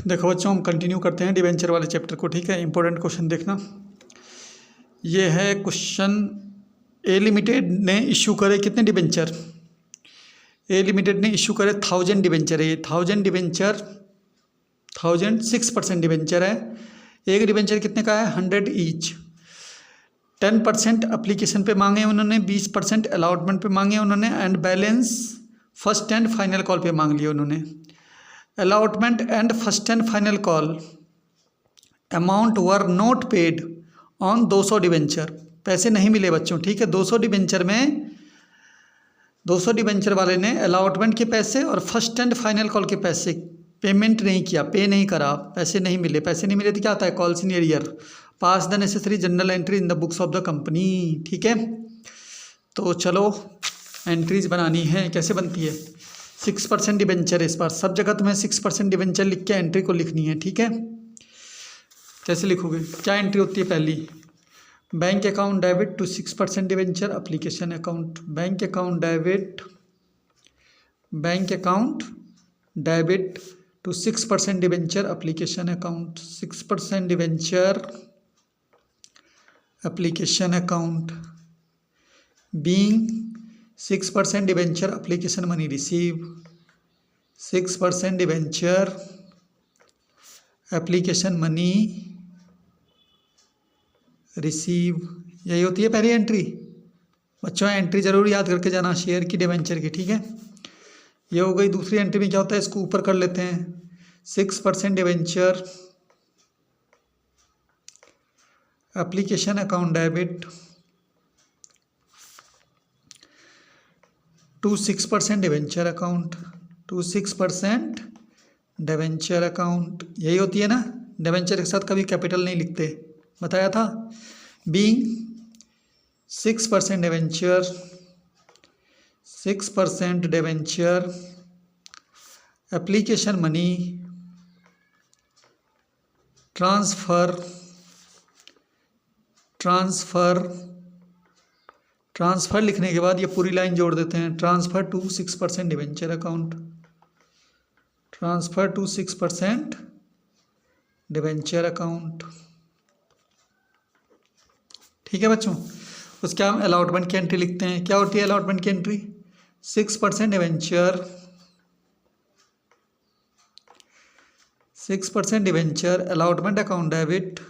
देखो बच्चों, हम कंटिन्यू करते हैं डिवेंचर वाले चैप्टर को। ठीक है, इंपॉर्टेंट क्वेश्चन देखना। ये है क्वेश्चन। ए लिमिटेड ने इशू करे कितने डिवेंचर? ए लिमिटेड ने इशू करे 1000 डिवेंचर है। ये 1000 डिवेंचर 6% डिवेंचर है। एक डिवेंचर कितने का है? 100 ईच। 10% अप्लीकेशन पे मांगे उन्होंने, 20% अलॉटमेंट पे मांगे उन्होंने, and balance first and final call पे मांग लिए उन्होंने। Allotment and first and final call amount were not paid on 200 debenture. पैसे नहीं मिले बच्चों। ठीक है, 200 डिवेंचर में 200 डिवेंचर वाले ने अलॉटमेंट के पैसे और फर्स्ट एंड फाइनल कॉल के पैसे पेमेंट नहीं किया, पे नहीं करा, पैसे नहीं मिले। पैसे नहीं मिले तो क्या आता है? Calls in arrear, pass the necessary general entry in the books of the company. ठीक है, तो चलो एंट्रीज बनानी है। कैसे बनती है? 6% डिवेंचर। इस बार सब जगह तुम्हें 6% डिवेंचर लिख के एंट्री को लिखनी है। ठीक है, कैसे लिखोगे? क्या एंट्री होती है? पहली, bank account debit to 6% debenture application account. Bank account debit to 6% debenture application account. 6% debenture application account being 6% debenture application money receive. 6% debenture application money receive, यही होती है पहली एंट्री। बच्चों एंट्री जरूर याद करके जाना शेयर की, डिवेंचर की। ठीक है, ये हो गई। दूसरी एंट्री में क्या होता है? इसको ऊपर कर लेते हैं। 6% debenture application account debit to 6% debenture account, to 6% debenture account, यही होती है ना। डिवेंचर के साथ कभी कैपिटल नहीं लिखते, बताया था। Being 6% debenture, 6% debenture application money transfer लिखने के बाद ये पूरी लाइन जोड़ देते हैं। Transfer to 6% debenture account, transfer to 6% debenture account. ठीक है बच्चों, उसके हम अलॉटमेंट की एंट्री लिखते हैं। क्या होती है अलॉटमेंट की entry? 6% debenture, 6% debenture allotment account debit,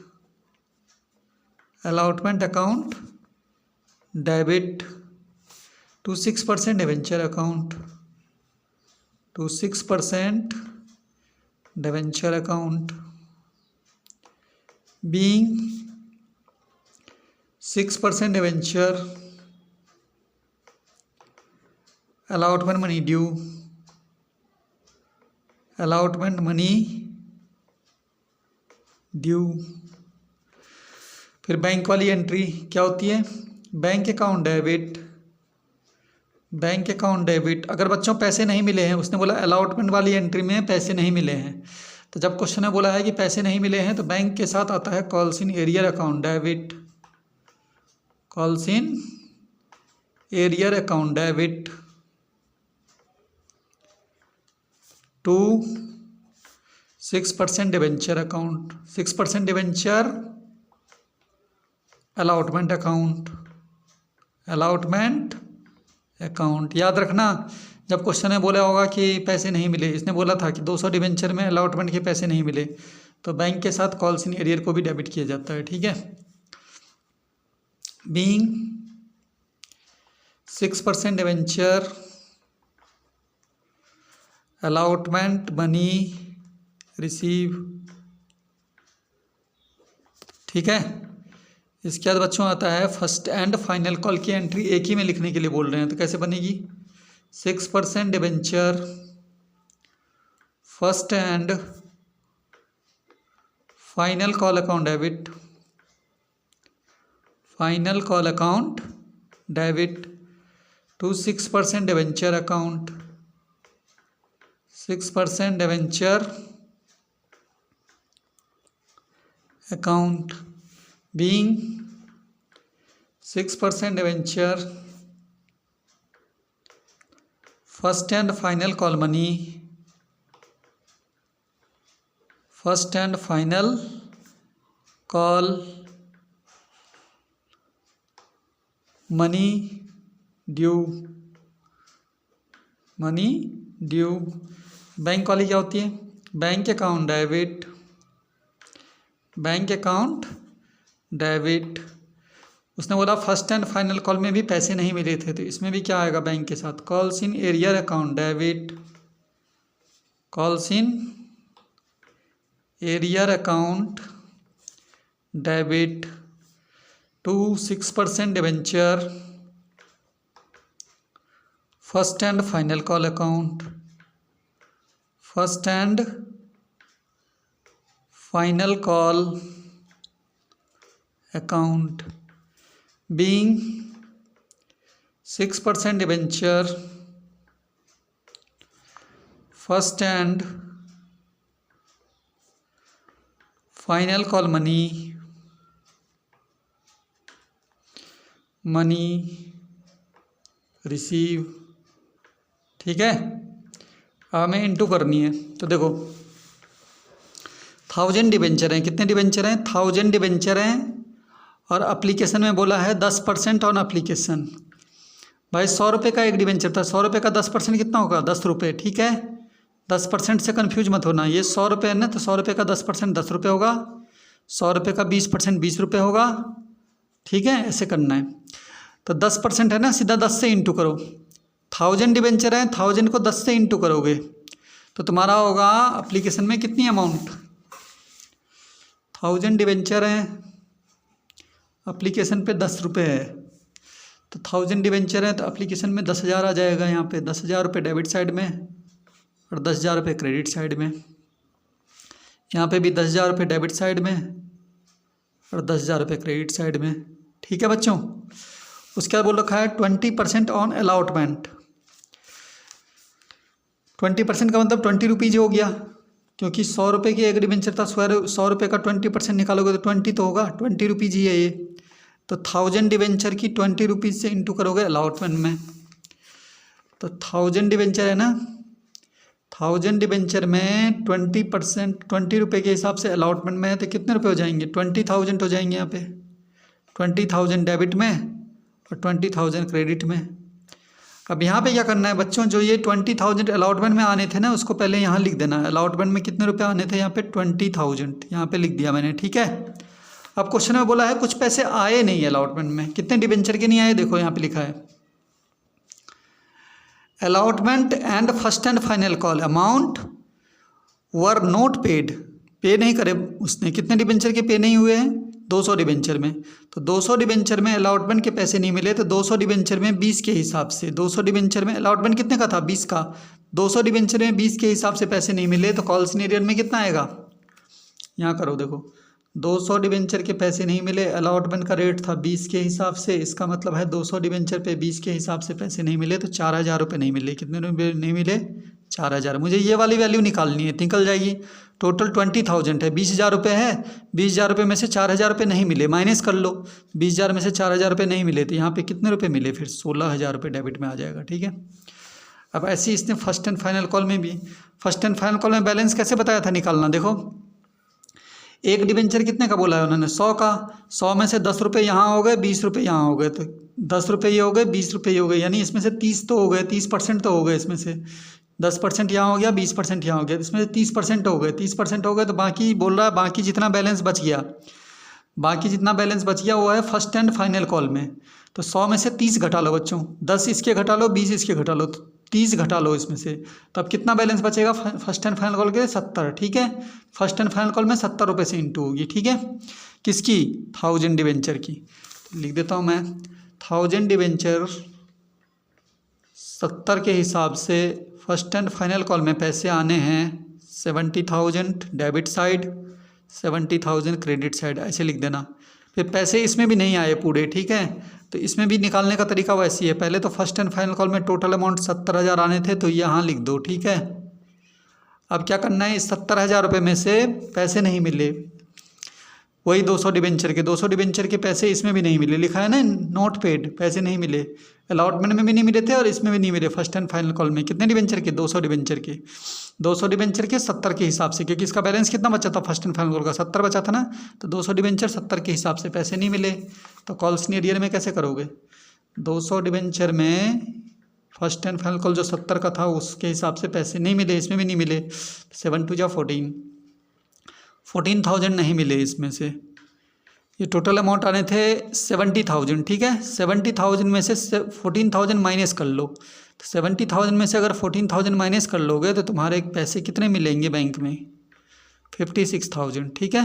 allotment account debit to 6% debenture account, to 6% debenture account being 6% debenture allotment money due, allotment money due. फिर बैंक वाली एंट्री क्या होती है? Bank account debit, bank account debit. अगर बच्चों पैसे नहीं मिले हैं, उसने बोला अलॉटमेंट वाली एंट्री में पैसे नहीं मिले हैं, तो जब क्वेश्चन ने बोला है कि पैसे नहीं मिले हैं तो बैंक के साथ आता है calls in arrear account debit, calls in arrear account debit to 6% debenture account, 6% debenture allotment account, allotment account. याद रखना, जब क्वेश्चन में बोला होगा कि पैसे नहीं मिले, इसने बोला था कि 200 डिवेंचर में अलॉटमेंट के पैसे नहीं मिले, तो बैंक के साथ कॉल्स इन एरियर को भी डेबिट किया जाता है। ठीक है, being 6% debenture allotment money receive. ठीक है, इसके बाद बच्चों आता है फर्स्ट एंड फाइनल कॉल की एंट्री। एक ही में लिखने के लिए बोल रहे हैं, तो कैसे बनेगी? 6% debenture first and final call account debit, final call account debit to 6% debenture account, 6% debenture account being 6% debenture first and final call money first and final call money due. Money due bank वाली क्या होती है? Bank account debit, bank account debit. उसने बोला first and final call में भी पैसे नहीं मिले थे, तो इसमें भी क्या आएगा बैंक के साथ? Calls in arrear account debit, calls in arrear account debit to 6% debenture first and final call account, first and final call account being 6% debenture first and final call money receive. ठीक है, हमें into करनी है। तो देखो 1000 debenture हैं। कितने debenture हैं? 1000 डिबेंचर हैं। और अप्लीकेशन में बोला है 10% ऑन अप्लीकेशन। भाई 100 रुपये का एक डिबेंचर था, 100 रुपये का 10% कितना होगा? 10 रुपये। ठीक है, 10% से कन्फ्यूज मत होना। ये 100 रुपये है ना, तो 100 रुपये का 10% 10 रुपये होगा, 100 रुपये का 20% 20 रुपये होगा। ठीक है, ऐसे करना है। तो 10% है ना, सीधा 10 से इंटू करो। 1000 डिबेंचर है, 1000 को 10 से इंटू करोगे तो तुम्हारा होगा अप्लीकेशन में कितनी अमाउंट? 1000 डिबेंचर हैं, एप्लीकेशन पे 10 रुपये है, तो 1000 डिबेंचर है तो एप्लीकेशन में 10,000 आ जाएगा। यहाँ पे 10,000 रुपये डेबिट साइड में और 10,000 रुपये क्रेडिट साइड में। यहाँ पे भी 10,000 रुपये डेबिट साइड में और 10,000 रुपये क्रेडिट साइड में। ठीक है बच्चों, उसके बाद बोल रखा है 20% ऑन अलॉटमेंट। 20% का मतलब 20 रुपीज़ हो गया, क्योंकि 100 रुपये की एक डिबेंचर था, 100 रुपये का 20% निकालोगे तो 20 तो होगा, 20 रुपीज़ ही है ये। तो 1000 डिबेंचर की 20 रुपीज़ से इंटू करोगे अलॉटमेंट में। तो 1000 डिबेंचर है ना, 1000 डिबेंचर में 20% 20 रुपये के हिसाब से अलॉटमेंट में है, तो कितने रुपये हो जाएंगे? 20,000 हो जाएंगे यहाँ पे। 20,000 डेबिट में और 20,000 क्रेडिट में। अब यहाँ पे क्या करना है बच्चों, जो ये 20,000 अलॉटमेंट में आने थे ना, उसको पहले यहाँ लिख देना है। अलॉटमेंट में कितने रुपए आने थे? यहाँ पे 20,000, यहाँ पे लिख दिया मैंने। ठीक है, अब क्वेश्चन में बोला है कुछ पैसे आए नहीं अलॉटमेंट में। कितने डिबेंचर के नहीं आए? देखो यहाँ पे लिखा है allotment and first and final call amount were not paid, पे नहीं करे उसने। कितने डिबेंचर के पे नहीं हुए हैं? 200 डिबेंचर में। तो 200 डिबेंचर में अलॉटमेंट के पैसे नहीं मिले, तो 200 डिबेंचर में 20 के हिसाब से, 200 डिबेंचर में अलॉटमेंट कितने का था? 20 का। 200 डिबेंचर में 20 के हिसाब से पैसे नहीं मिले, तो कॉल सीनियर में कितना आएगा? यहाँ करो, देखो 200 डिबेंचर के पैसे नहीं मिले, अलॉटमेंट का रेट था 20 के हिसाब से, इसका मतलब है 200 डिबेंचर पे 20 के हिसाब से पैसे नहीं मिले, तो 4,000 रुपये नहीं मिले। कितने रुपये नहीं मिले? 4,000। मुझे ये वाली वैल्यू निकालनी है, निकल जाएगी। टोटल 20,000 है, 20,000 रुपये है, 20,000 रुपये में से 4,000 रुपये नहीं मिले, माइनस कर लो। 20,000 में से 4,000 रुपये नहीं मिले, तो यहाँ पे कितने रुपये मिले? फिर 16,000 रुपये डेबिट में आ जाएगा। ठीक है, अब ऐसे ही इसने फर्स्ट एंड फाइनल कॉल में भी, फर्स्ट एंड फाइनल कॉल में बैलेंस कैसे बताया था निकालना? देखो एक डिबेंचर कितने का बोला है उन्होंने? 100 का। 100 में से 10 रुपये यहाँ हो गए, 20 रुपये यहाँ हो गए, तो 10 रुपये ये हो गए, 20 रुपये ये हो गए, यानी इसमें से 30 तो हो गए, 30% तो हो गए। इसमें से 10% यहाँ हो गया, 20% यहाँ हो गया, इसमें से 30% हो गए। 30% हो गए तो बाकी बोल रहा है, बाकी जितना बैलेंस बच गया, बाकी जितना बैलेंस बच गया वो है फर्स्ट एंड फाइनल कॉल में। तो 100 में से 30 घटा लो बच्चों, 10 इसके घटा लो, 20 इसके घटा लो, तो 30 घटा लो इसमें से। तो अब कितना बैलेंस बचेगा फर्स्ट एंड फाइनल कॉल के? 70। ठीक है, फर्स्ट एंड फाइनल कॉल में 70 रुपये से इंटू होगी। ठीक है, किसकी? 1000 डिबेंचर की। तो लिख देता हूँ मैं, 1000 डिबेंचर 70 के हिसाब से फर्स्ट एंड फाइनल कॉल में पैसे आने हैं 70,000 डेबिट साइड, 70,000 क्रेडिट साइड, ऐसे लिख देना। फिर पैसे इसमें भी नहीं आए पूरे। ठीक है, तो इसमें भी निकालने का तरीका वैसी है। पहले तो फर्स्ट एंड फाइनल कॉल में टोटल अमाउंट 70,000 आने थे, तो यहाँ लिख दो। ठीक है, अब क्या करना है, इस 70,000 रुपये में से पैसे नहीं मिले, वही 200 डिबेंचर के, 200 डिबेंचर के पैसे इसमें भी नहीं मिले, लिखा है ना नॉट पेड, पैसे नहीं मिले, अलॉटमेंट में भी नहीं मिले थे और इसमें भी नहीं मिले फर्स्ट एंड फाइनल कॉल में। कितने डिबेंचर के? 200 डिबेंचर के, 200 डिबेंचर के 70 के हिसाब से, क्योंकि इसका बैलेंस कितना बचा था फर्स्ट एंड फाइनल कॉल का? 70 बचा था ना, तो 200 डिबेंचर 70 के हिसाब से पैसे नहीं मिले, तो कॉल्स इन एरियर में कैसे करोगे? 200 डिबेंचर में फर्स्ट एंड फाइनल कॉल जो 70 का था उसके हिसाब से पैसे नहीं मिले, इसमें भी नहीं मिले, 7 2 जा 14,000 नहीं मिले इसमें से। ये टोटल अमाउंट आने थे 70,000, ठीक है। 70,000 में से 14,000 माइनस कर लो, तो 70,000 में से अगर 14,000 माइनस कर लोगे तो तुम्हारे पैसे कितने मिलेंगे बैंक में? 56,000, ठीक है।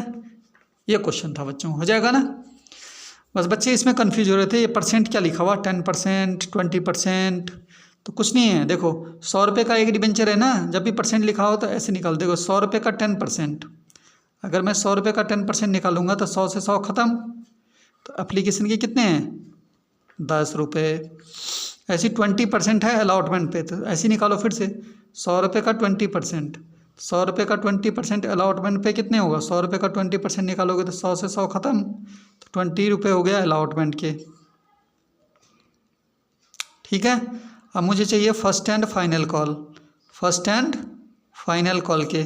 ये क्वेश्चन था बच्चों, हो जाएगा ना। बस बच्चे इसमें कन्फ्यूज हो रहे थे, ये परसेंट क्या लिखा हुआ, 10%, 20%, तो कुछ नहीं है। देखो 100 रुपये का एक डिबेंचर है ना, जब भी परसेंट लिखा हो तो ऐसे निकाल, देखो 100 रुपये का 10%, अगर मैं 100 रुपये का 10% निकालूंगा तो 100 से 100 ख़त्म, तो एप्लीकेशन के कितने हैं? 10 रुपये। ऐसी 20% है अलॉटमेंट पे, तो ऐसे निकालो फिर से, 100 रुपये का 20%, 100 रुपये का 20% अलॉटमेंट पे कितने होगा? 100 रुपये का 20% निकालोगे तो 100 से 100 ख़त्म, तो 20 रुपये हो गया अलॉटमेंट के, ठीक है। अब मुझे चाहिए first and final call, first and final call के।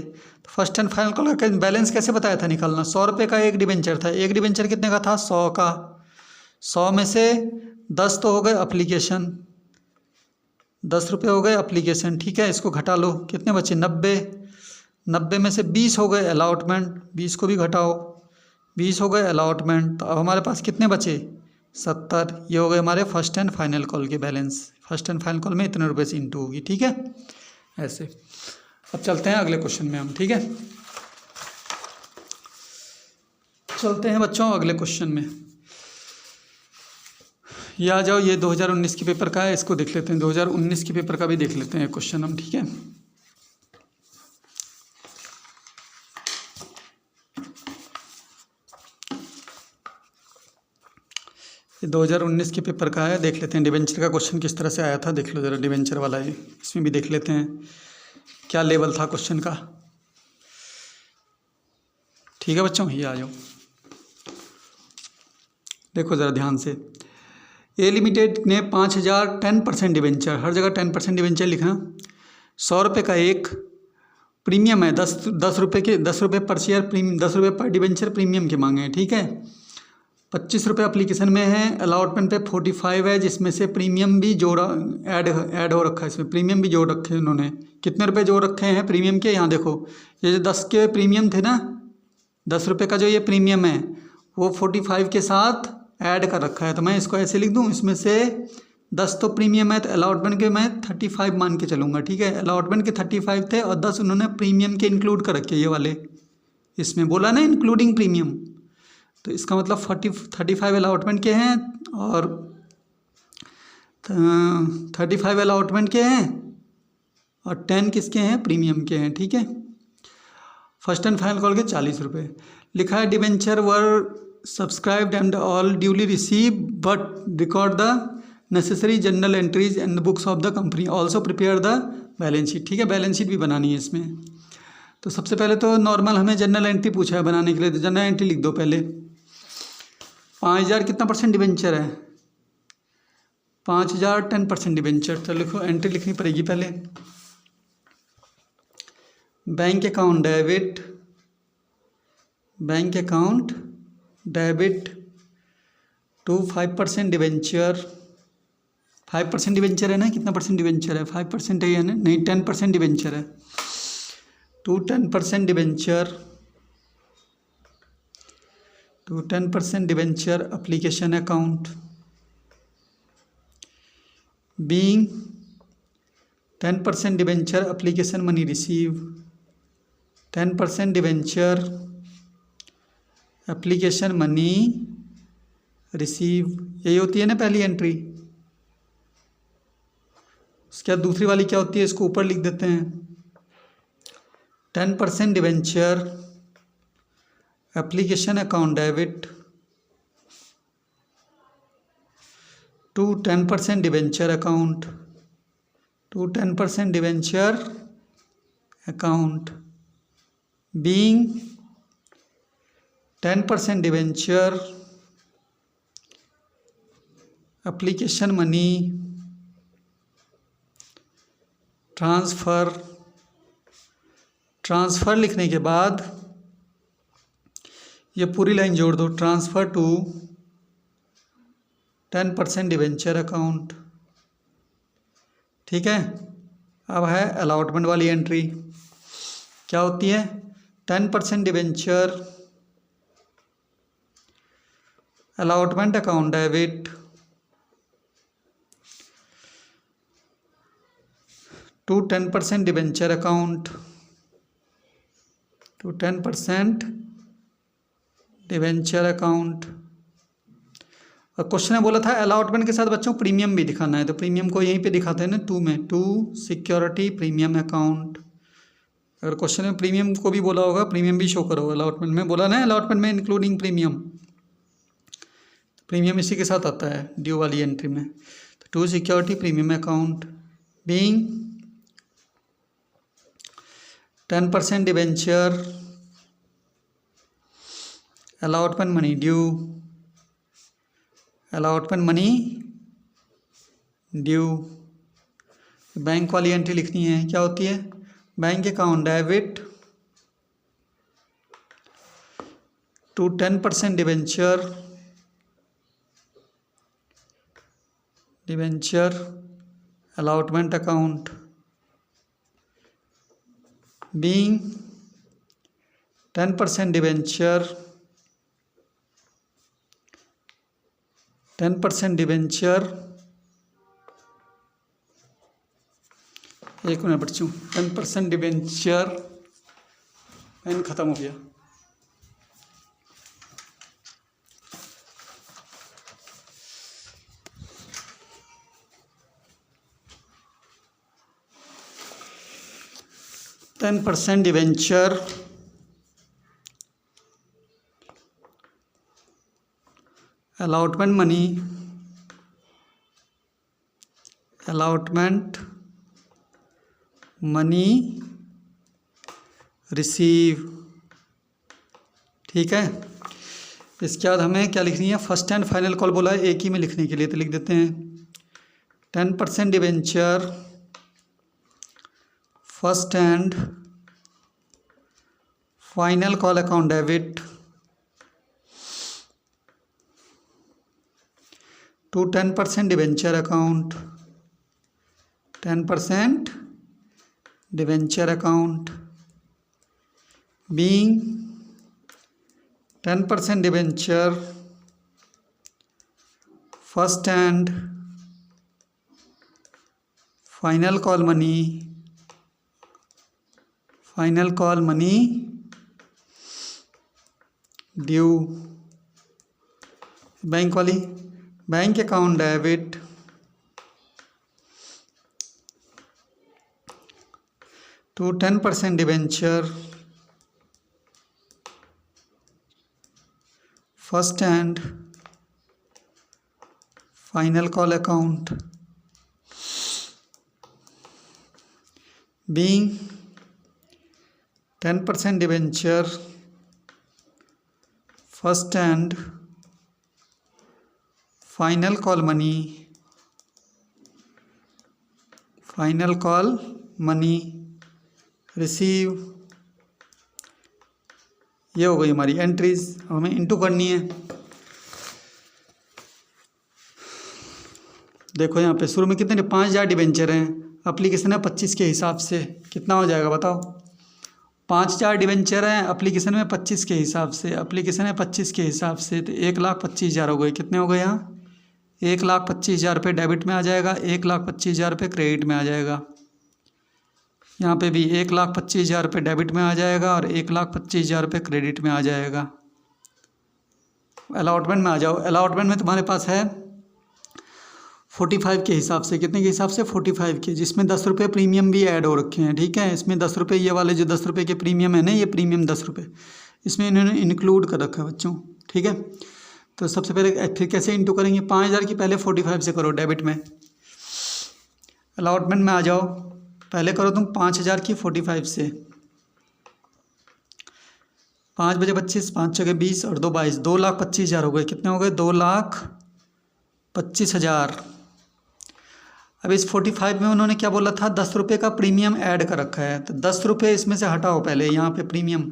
फर्स्ट एंड फाइनल कॉल का बैलेंस कैसे बताया था निकालना? 100 रुपये का एक डिबेंचर था, एक डिबेंचर कितने का था? 100 का, 100 में से 10 तो हो गए अप्लीकेशन, 10 रुपये हो गए अप्लीकेशन, ठीक है। इसको घटा लो, कितने बचे? 90, 90 में से 20 हो गए अलॉटमेंट, 20 को भी घटाओ, 20 हो गए अलॉटमेंट, तो अब हमारे पास कितने बचे? 70। ये हो गए हमारे फर्स्ट एंड फाइनल कॉल के balance. First and final call में इतने रुपये से इंटू होगी, ठीक है, ऐसे। अब चलते हैं अगले क्वेश्चन में हम, ठीक है। चलते हैं बच्चों अगले क्वेश्चन में, ये आ जाओ। ये 2019 के पेपर का है, इसको देख लेते हैं। 2019 के पेपर का भी देख लेते हैं क्वेश्चन हम, ठीक है। ये 2019 के पेपर का है, देख लेते हैं डिबेंचर का क्वेश्चन किस तरह से आया था, देख लो जरा डिबेंचर वाला है, इसमें भी देख लेते हैं क्या लेवल था क्वेश्चन का, ठीक है बच्चों। ये आ जाओ, देखो ज़रा ध्यान से। ए लिमिटेड ने 5,000 10% डिबेंचर, हर जगह 10% डिबेंचर लिखना, 100 रुपये का एक प्रीमियम है, 10 रुपये के, 10 रुपये पर शेयर प्रीमियम, 10 रुपये पर डिबेंचर प्रीमियम के मांगे हैं, ठीक है। 25 रुपये अप्लीकेशन में है, अलॉटमेंट पे 45 है, जिसमें से प्रीमियम भी जोड़ा ऐड हो रखा है, इसमें प्रीमियम भी जोड़ रखे हैं उन्होंने। कितने रुपए जोड़ रखे हैं प्रीमियम के? यहाँ देखो, ये जो 10 के प्रीमियम थे ना, 10 रुपये का जो ये प्रीमियम है वो 45 के साथ ऐड कर रखा है, तो मैं इसको ऐसे लिख दूँ, इसमें से 10 तो प्रीमियम है, तो अलॉटमेंट के मैं 35 मान के चलूँगा, ठीक है। अलॉटमेंट के 35 थे और 10 उन्होंने प्रीमियम के इंक्लूड कर रखे, ये वाले, इसमें बोला ना इंक्लूडिंग प्रीमियम, तो इसका मतलब 35 अलॉटमेंट के हैं और 35 अलॉटमेंट के हैं और 10 किसके हैं? प्रीमियम के हैं, ठीक है। फर्स्ट एंड फाइनल कॉल के 40 रुपये लिखा है। Debenture were subscribed and all duly receive but record the necessary general entries and books of the company, also prepare the balance sheet, ठीक है। बैलेंस शीट भी बनानी है इसमें। तो सबसे पहले तो नॉर्मल हमें जनरल एंट्री पूछा है बनाने के लिए, तो जनरल एंट्री लिख दो पहले। 5,000 कितना परसेंट डिबेंचर है? 5,000 10% डिबेंचर, तो लिखो एंट्री लिखनी पड़ेगी पहले। Bank account debit, bank account debit to 5% debenture, 5% debenture है ना, कितना परसेंट डिबेंचर है? 5% है या नहीं, 10% डिबेंचर है, to 10% debenture, to 10% debenture application account being 10% debenture application money receive, 10% debenture application money receive, यही होती है ना पहली एंट्री। उसके बाद दूसरी वाली क्या होती है, इसको ऊपर लिख देते हैं। 10% debenture application account debit to 10% debenture account, to 10% debenture account being 10% debenture application money transfer लिखने के बाद ये पूरी लाइन जोड़ दो, ट्रांसफ़र टू 10% डिवेंचर अकाउंट। ठीक है, अब है अलॉटमेंट वाली एंट्री। क्या होती है? 10% debenture allotment account debit to 10% debenture account to 10% debenture account. और क्वेश्चन ने बोला था अलॉटमेंट के साथ बच्चों प्रीमियम भी दिखाना है, तो प्रीमियम को यहीं पे दिखाते हैं ना, टू में, टू सिक्योरिटी प्रीमियम अकाउंट। अगर क्वेश्चन में प्रीमियम को भी बोला होगा, प्रीमियम भी शो करो। अलॉटमेंट में बोला ना, अलॉटमेंट में इंक्लूडिंग प्रीमियम, प्रीमियम इसी के साथ आता है ड्यू वाली एंट्री में। तो to security premium account being 10% debenture allotment money due, allotment money due. Bank वाली एंट्री लिखनी है, क्या होती है? Bank account debit to 10% debenture allotment account being 10% debenture 10% debenture, एक मिनट बच्चों, 10% डिवेंचर, पेन खत्म हो गया। $10 डिवेंचर अलॉटमेंट मनी रिसीव। ठीक है, इसके बाद हमें क्या लिखनी है? फर्स्ट एंड फाइनल कॉल बोला है एक ही में लिखने के लिए, तो लिख देते हैं 10% debenture first and final call account debit to 10% debenture account 10% debenture account being 10% debenture first and final call money due. Bank वाली, bank account debit to 10% debenture first and final call account being 10% debenture first and final call money receive. ये हो गई हमारी entries. हमें into करनी है। देखो यहाँ पे शुरू में कितने 5,000 डिवेंचर हैं, एप्लीकेशन है 25 के हिसाब से, कितना हो जाएगा बताओ? 5,000 डिवेंचर हैं एप्लीकेशन में 25 के हिसाब से, एप्लीकेशन है 25 के हिसाब से, तो 1,25,000 हो गए। कितने हो गए यहाँ? 1,25,000 रुपये डेबिट में आ जाएगा, 1,25,000 रुपये क्रेडिट में आ जाएगा। यहाँ पे भी 1,25,000 रुपये डेबिट में आ जाएगा और 1,25,000 रुपये क्रेडिट में आ जाएगा। अलॉटमेंट में आ जाओ। अलॉटमेंट में तुम्हारे पास है 45 के हिसाब से, कितने के हिसाब से? 45 के, जिसमें 10 रुपये प्रीमियम भी ऐड हो रखे हैं। ठीक है, इसमें 10 रुपये, ये वाले जो 10 रुपये के प्रीमियम है ना, ये प्रीमियम 10 रुपये इसमें इन्होंने इंक्लूड कर रखा है बच्चों। ठीक है, तो सबसे पहले फिर कैसे इंटू करेंगे? 5,000 की पहले 45 से करो डेबिट में। अलॉटमेंट में आ जाओ, पहले करो तुम 5,000 की 45 से, 5 बजे 25, 5 × 20 और 2 22, 2,25,000 हो गए। कितने हो गए? 2,25,000। अब इस 45 में उन्होंने क्या बोला था? 10 रुपये का प्रीमियम ऐड कर रखा है, तो 10 रुपये इसमें से हटाओ पहले यहाँ पे प्रीमियम।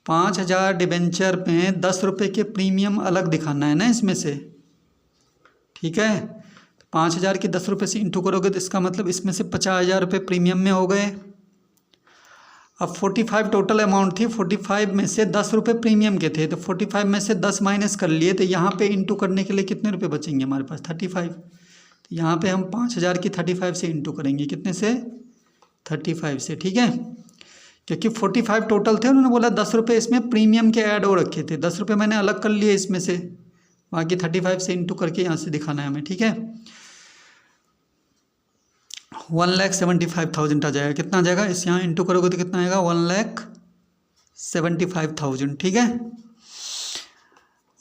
5,000 डिबेंचर में 10 रुपये के प्रीमियम अलग दिखाना है ना इसमें से, ठीक है। 5,000 की 10 रुपये से इंटू करोगे तो इसका मतलब इसमें से 50,000 रुपये प्रीमियम में हो गए। अब 45 टोटल अमाउंट थी, 45 में से 10 रुपये प्रीमियम के थे, तो 45 में से 10 माइनस कर लिए, तो यहाँ पे इंटू करने के लिए कितने रुपये बचेंगे हमारे पास? 35। तो यहाँ पे हम 5,000 की 35 से इंटू करेंगे, कितने से? 35 से, ठीक है। क्योंकि 45 टोटल थे, उन्होंने बोला 10 रुपये इसमें प्रीमियम के ऐड हो रखे थे, 10 रुपये मैंने अलग कर लिए इसमें से, बाकी 35 से इंटू करके यहाँ से दिखाना है हमें, ठीक है। 1,75,000 आ जाएगा। कितना आ जाएगा? इस यहाँ इंटू करोगे तो कितना आएगा? 1,75,000, ठीक है।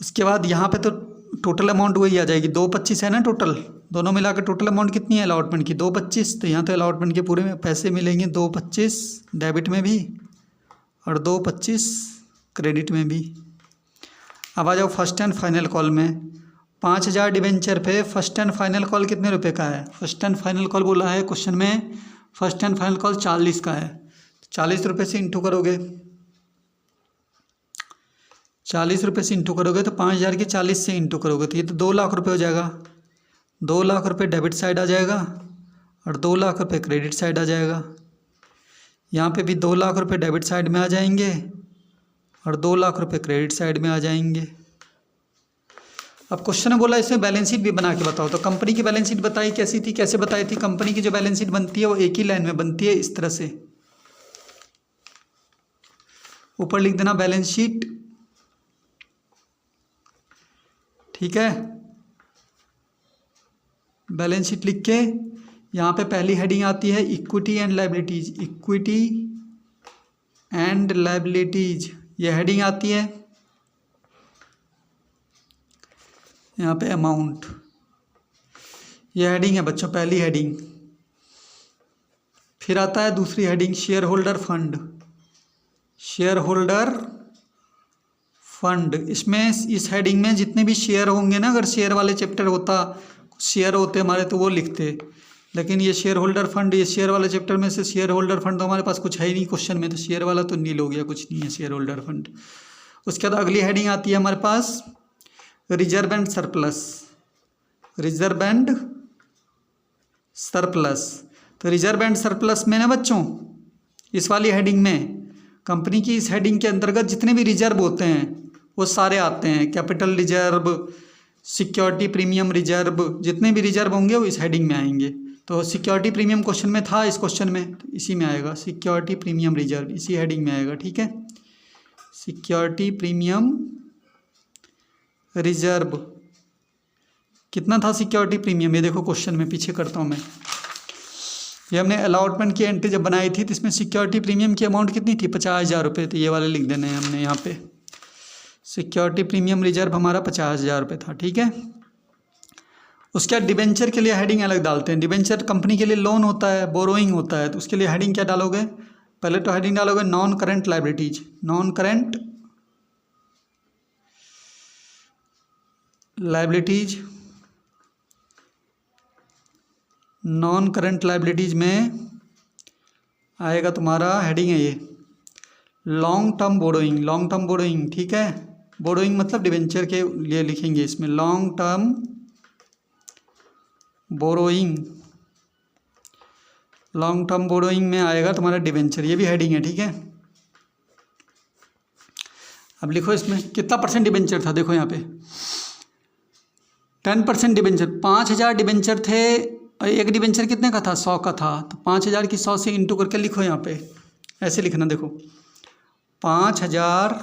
उसके बाद यहाँ पे तो टोटल अमाउंट वही आ जाएगी, 225 है ना टोटल, दोनों मिला के टोटल अमाउंट कितनी है अलॉटमेंट की? 225। तो यहाँ तो अलॉटमेंट के पूरे में पैसे मिलेंगे 225 डेबिट में भी और 225 क्रेडिट में भी। अब आ जाओ फर्स्ट एंड फाइनल कॉल में। 5,000 डिबेंचर पे फर्स्ट एंड फाइनल कॉल कितने रुपए का है? फर्स्ट एंड फाइनल कॉल बोला है क्वेश्चन में, फर्स्ट एंड फाइनल कॉल 40 का है। 40 रुपये से इंटू करोगे, 40 रुपये से इंटू करोगे तो 5,000 की 40 से इंटू करोगे तो ये तो 2 लाख रुपये हो जाएगा। 2 लाख रुपये डेबिट साइड आ जाएगा और 2 लाख रुपये क्रेडिट साइड आ जाएगा। यहाँ पे भी 2 लाख रुपये डेबिट साइड में आ जाएंगे और 2 लाख रुपये क्रेडिट साइड में आ जाएंगे। अब क्वेश्चन ने बोला इसमें बैलेंस शीट भी बना के बताओ, तो कंपनी की बैलेंस शीट बताई कैसी थी, कैसे बताई थी? कंपनी की जो बैलेंस शीट बनती है वो एक ही लाइन में बनती है, इस तरह से। ऊपर लिख देना बैलेंस शीट, ठीक है। बैलेंस शीट लिख के यहाँ पे पहली हेडिंग आती है equity and liabilities, equity and liabilities, ये हेडिंग आती है। यहाँ पे अमाउंट, ये हेडिंग है बच्चों, पहली हेडिंग। फिर आता है दूसरी heading share holder fund, share holder fund. इसमें इस हेडिंग में जितने भी शेयर होंगे ना, अगर शेयर वाले चैप्टर होता, शेयर होते हमारे तो वो लिखते, लेकिन ये शेयर होल्डर फंड, ये शेयर वाले चैप्टर में से शेयर होल्डर फंड तो हमारे पास कुछ है ही नहीं क्वेश्चन में, तो शेयर वाला तो नील हो गया, कुछ नहीं है शेयर होल्डर फंड। उसके बाद अगली हेडिंग आती है हमारे पास reserve and surplus, reserve and surplus. तो रिजर्व एंड सरप्लस में ना बच्चों, इस वाली हेडिंग में, कंपनी की इस हेडिंग के अंतर्गत जितने भी रिजर्व होते हैं वो सारे आते हैं। Capital reserve, security premium reserve, जितने भी रिजर्व होंगे वो इस हेडिंग में आएंगे। तो सिक्योरिटी प्रीमियम क्वेश्चन में था, इस क्वेश्चन में तो इसी में आएगा, सिक्योरिटी प्रीमियम रिजर्व इसी हेडिंग में आएगा, ठीक है। सिक्योरिटी प्रीमियम रिजर्व कितना था सिक्योरिटी प्रीमियम, ये देखो क्वेश्चन में, पीछे करता हूँ मैं। ये हमने अलॉटमेंट की एंट्री जब बनाई थी तो इसमें सिक्योरिटी प्रीमियम की अमाउंट कितनी थी? 50,000 रुपये। तो ये वाले लिख देने हैं हमने यहाँ पे, सिक्योरिटी प्रीमियम रिजर्व हमारा 50,000 रुपये था, ठीक है। उसके बाद डिबेंचर के लिए हेडिंग अलग डालते हैं। डिबेंचर कंपनी के लिए लोन होता है, बोरोइंग होता है, तो उसके लिए हेडिंग क्या डालोगे? पहले तो हेडिंग डालोगे non current liabilities, non current liabilities. Non current liabilities में आएगा तुम्हारा, हेडिंग है ये long term borrowing, long term borrowing, ठीक है। बोरोइंग मतलब डिबेंचर के लिए लिखेंगे इसमें long term borrowing, long term borrowing में आएगा तुम्हारा डिबेंचर, ये भी हेडिंग है, ठीक है। अब लिखो इसमें कितना परसेंट डिबेंचर था, देखो यहाँ पे 10% डिबेंचर, 5,000 डिबेंचर थे, एक डिबेंचर कितने का था? 100 का था, तो 5,000 की 100 से इंटू करके लिखो, यहाँ पे ऐसे लिखना, देखो 5,000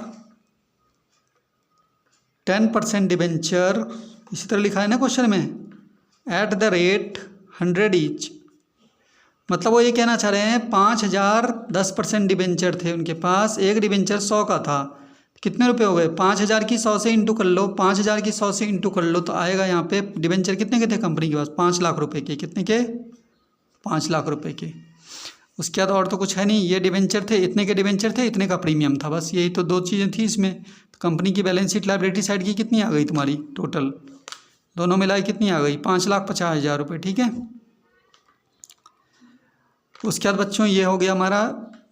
10% डिबेंचर, इसी तरह लिखा है ना क्वेश्चन में, एट द रेट 100 ईच। मतलब वो ये कहना चाह रहे हैं 5,000 10% डिबेंचर थे उनके पास, एक डिबेंचर 100 का था, कितने रुपए हो गए? 5,000 की 100 से इंटू कर लो, 5,000 की 100 से इंटू कर लो, तो आएगा यहाँ पे डिबेंचर कितने के थे कंपनी के पास? 5 लाख रुपए के, कितने के? 5 लाख रुपए के। उसके बाद और तो कुछ है नहीं, ये डिबेंचर थे, इतने के डिबेंचर थे, इतने का प्रीमियम था, बस यही तो दो चीज़ें थी इसमें। तो कंपनी की बैलेंस शीट लायबिलिटी साइड की कितनी आ गई तुम्हारी टोटल, दोनों मिलाई कितनी आ गई, 5,50,000 रुपये, ठीक है। उसके बाद बच्चों ये हो गया हमारा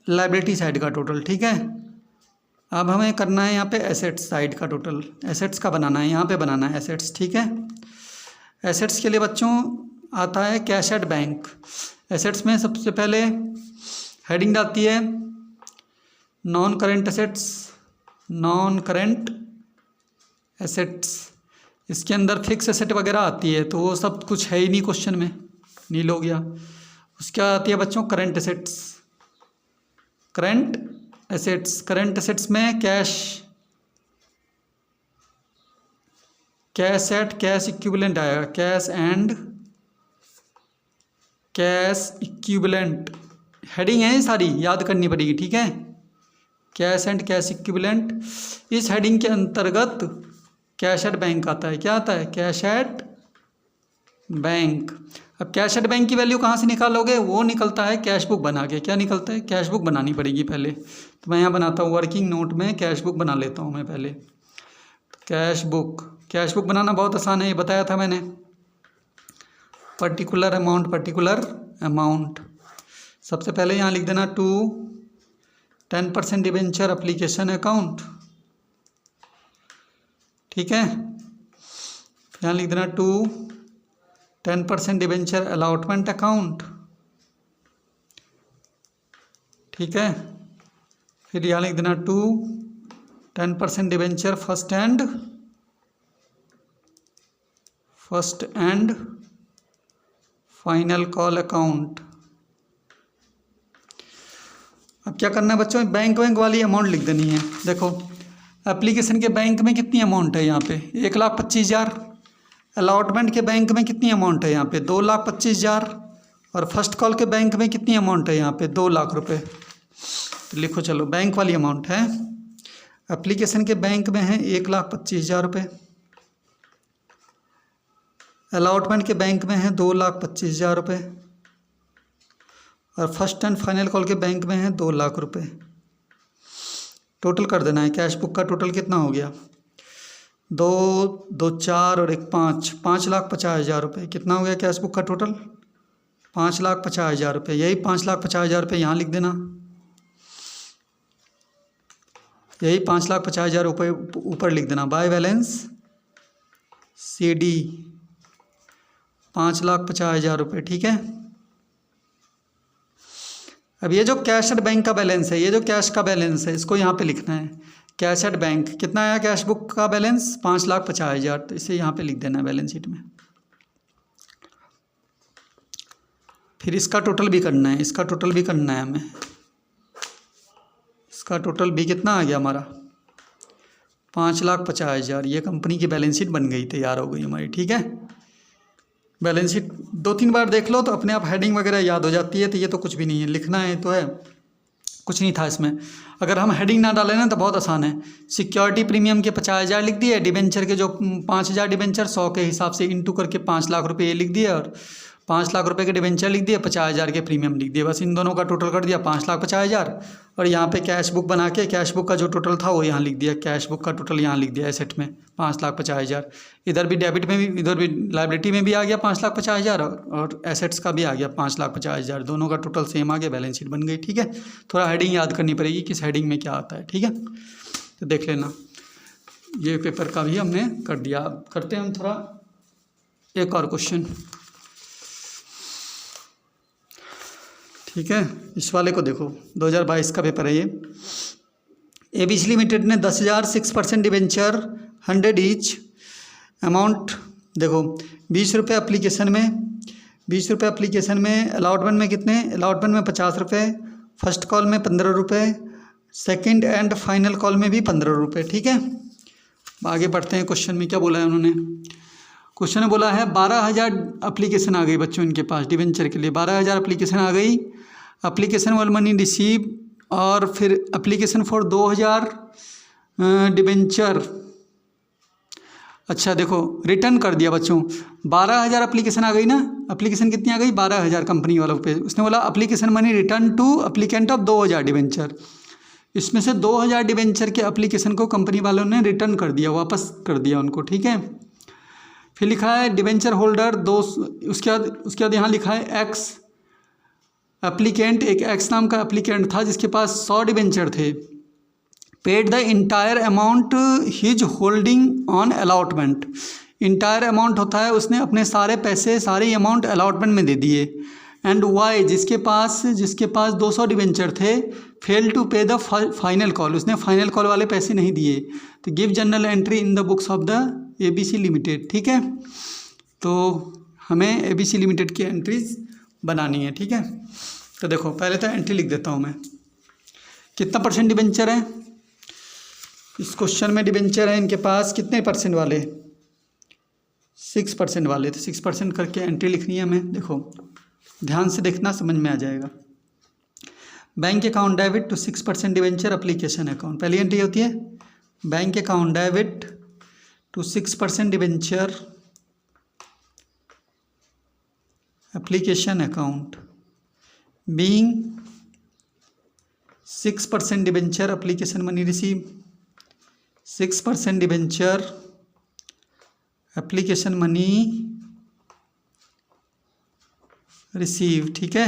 लायबिलिटी साइड का टोटल, ठीक है। अब हमें करना है यहाँ पे एसेट्स साइड का टोटल, एसेट्स का बनाना है, यहाँ पे बनाना है एसेट्स, ठीक है। एसेट्स के लिए बच्चों आता है कैश एट बैंक। एसेट्स में सबसे पहले हेडिंग आती है non current assets, non current assets, इसके अंदर फिक्स एसेट वगैरह आती है, तो वो सब कुछ है ही नहीं क्वेश्चन में, नील हो गया। उसके बाद आती है बच्चों current assets, current assets, current assets में cash, cash at cash equivalent आएगा, cash and cash equivalent, heading है ये सारी याद करनी पड़ेगी, ठीक है। कैश एंड कैश इक्विवेलेंट, इस हेडिंग के अंतर्गत कैश एट बैंक आता है, क्या आता है, कैश एट बैंक। अब कैश एट बैंक की वैल्यू कहाँ से निकालोगे, वो निकलता है कैश बुक बना के, क्या निकलता है, कैश बुक बनानी पड़ेगी पहले। तो मैं यहाँ बनाता हूँ वर्किंग नोट में कैश बुक बना लेता हूँ मैं पहले। कैश बुक, कैश बुक बनाना बहुत आसान है, ये बताया था मैंने। पर्टिकुलर अमाउंट, पर्टिकुलर अमाउंट, सबसे पहले यहाँ लिख देना टू 10% डिबेंचर एप्लीकेशन अकाउंट, ठीक है। यहाँ लिख देना टू 10% डिबेंचर अलॉटमेंट अकाउंट, ठीक है। फिर यहाँ लिख देना to 10% debenture first and final call account. अब क्या करना है बच्चों, बैंक वाली अमाउंट लिख देनी है। देखो एप्लीकेशन के बैंक में कितनी अमाउंट है यहाँ पे, 1,25,000। अलॉटमेंट के बैंक में कितनी अमाउंट है यहाँ पे, 2,25,000। और फर्स्ट कॉल के बैंक में कितनी अमाउंट है यहाँ पे, 2 लाख रुपए। तो लिखो चलो, बैंक वाली अमाउंट है, एप्लीकेशन के बैंक में है 1,25,000 रुपये, अलॉटमेंट के बैंक में है 2,25,000 रुपये, और फर्स्ट एंड फाइनल कॉल के बैंक में है 2 लाख रुपये। टोटल कर देना है, कैश बुक का टोटल कितना हो गया, 2, 4 और 1 5, 5,50,000 रुपये। कितना हो गया कैश बुक का टोटल, 5,50,000 रुपये। यही 5,50,000 रुपये यहाँ लिख देना, यही 5,50,000 रुपये ऊपर लिख देना। बाय बैलेंस CD 5,50,000 रुपये, ठीक है। अब ये जो कैश एट बैंक का बैलेंस है, ये जो कैश का बैलेंस है, इसको यहाँ पे लिखना है। कैश एट बैंक कितना आया कैश बुक का बैलेंस, 5,50,000, तो इसे यहाँ पे लिख देना है बैलेंस शीट में। फिर इसका टोटल भी करना है, इसका टोटल भी करना है हमें। इसका टोटल भी कितना आ गया हमारा, 5,50,000। ये कंपनी की बैलेंस शीट बन गई, तैयार हो गई हमारी, ठीक है। बैलेंस शीट 2-3 बार देख लो तो अपने आप हेडिंग वगैरह याद हो जाती है। तो ये तो कुछ भी नहीं है, लिखना है तो है, कुछ नहीं था इसमें। अगर हम हेडिंग ना डालें ना तो बहुत आसान है। सिक्योरिटी प्रीमियम के 50,000 लिख दिए, डिबेंचर के जो 5,000 डिबेंचर 100 के हिसाब से इंटू करके 5 लाख रुपये ये लिख दिए, और 5 लाख रुपये के डिबेंचर लिख दिए, 50,000 के प्रीमियम लिख दिए। बस इन दोनों का टोटल कर दिया 5,50,000, और यहाँ पे कैश बुक बना के कैश बुक का जो टोटल था वो यहाँ लिख दिया। कैश बुक का टोटल यहाँ लिख दिया एसेट में 5,50,000। इधर भी डेबिट में भी, इधर भी लायबिलिटी में भी आ गया 5,50,000, और एसेट्स का भी आ गया 5,50,000। दोनों का टोटल सेम आ गया, बैलेंस शीट बन गई, ठीक है। थोड़ा हेडिंग याद करनी पड़ेगी, किस हेडिंग में क्या आता है, ठीक है। तो देख लेना, ये पेपर का भी हमने कर दिया। करते हैं हम थोड़ा एक और क्वेश्चन, ठीक है। इस वाले को देखो, 2022 का पेपर है ये। ABC लिमिटेड ने 10,000 6% डिबेंचर 100 ईच अमाउंट, देखो 20 रुपये एप्लीकेशन में, 20 रुपये एप्लीकेशन में, अलॉटमेंट में कितने, अलॉटमेंट में 50 रुपये, फर्स्ट कॉल में 15 रुपये, सेकेंड एंड फाइनल कॉल में भी 15 रुपये, ठीक है। आगे बढ़ते हैं, क्वेश्चन में क्या बोला है उन्होंने। क्वेश्चन में बोला है 12,000 एप्लीकेशन आ गई बच्चों इनके पास डिबेंचर के लिए, 12,000 एप्लीकेशन आ गई। एप्लीकेशन वाल मनी रिसीव, और फिर एप्लीकेशन फॉर 2,000 डिबेंचर। अच्छा देखो, रिटर्न कर दिया बच्चों, 12,000 एप्लीकेशन आ गई ना, एप्लीकेशन कितनी आ गई 12,000 कंपनी वालों पे। उसने बोला application money return to applicant of 2,000 debenture. इसमें से 2,000 डिवेंचर के एप्लीकेशन को कंपनी वालों ने रिटर्न कर दिया, वापस कर दिया उनको, ठीक है। फिर लिखा है डिवेंचर होल्डर उसके बाद यहाँ लिखा है एक्स एप्लीकेंट, एक एक्स नाम का एप्लीकेंट था जिसके पास 100 डिवेंचर थे। Paid the entire amount his holding on allotment. Entire amount होता है उसने अपने सारे पैसे, सारे अमाउंट अलॉटमेंट में दे दिए। एंड वाई जिसके पास 200 डिवेंचर थे फेल टू पे द फाइनल कॉल, उसने फाइनल कॉल वाले पैसे नहीं दिए। तो give general entry in the books of the ABC limited, ठीक है। तो हमें ABC लिमिटेड की एंट्रीज बनानी है, ठीक है। तो देखो पहले तो एंट्री लिख देता हूँ मैं। कितना परसेंट डिवेंचर है इस क्वेश्चन में? डिवेंचर है इनके पास कितने परसेंट वाले? 6% वाले। तो 6% करके एंट्री लिखनी है हमें। देखो ध्यान से देखना, समझ में आ जाएगा। Bank account debit to 6% debenture application account. पहली एंट्री होती है bank account debit to 6% debenture application account being 6% debenture application money receive, 6% debenture application money receive, ठीक है।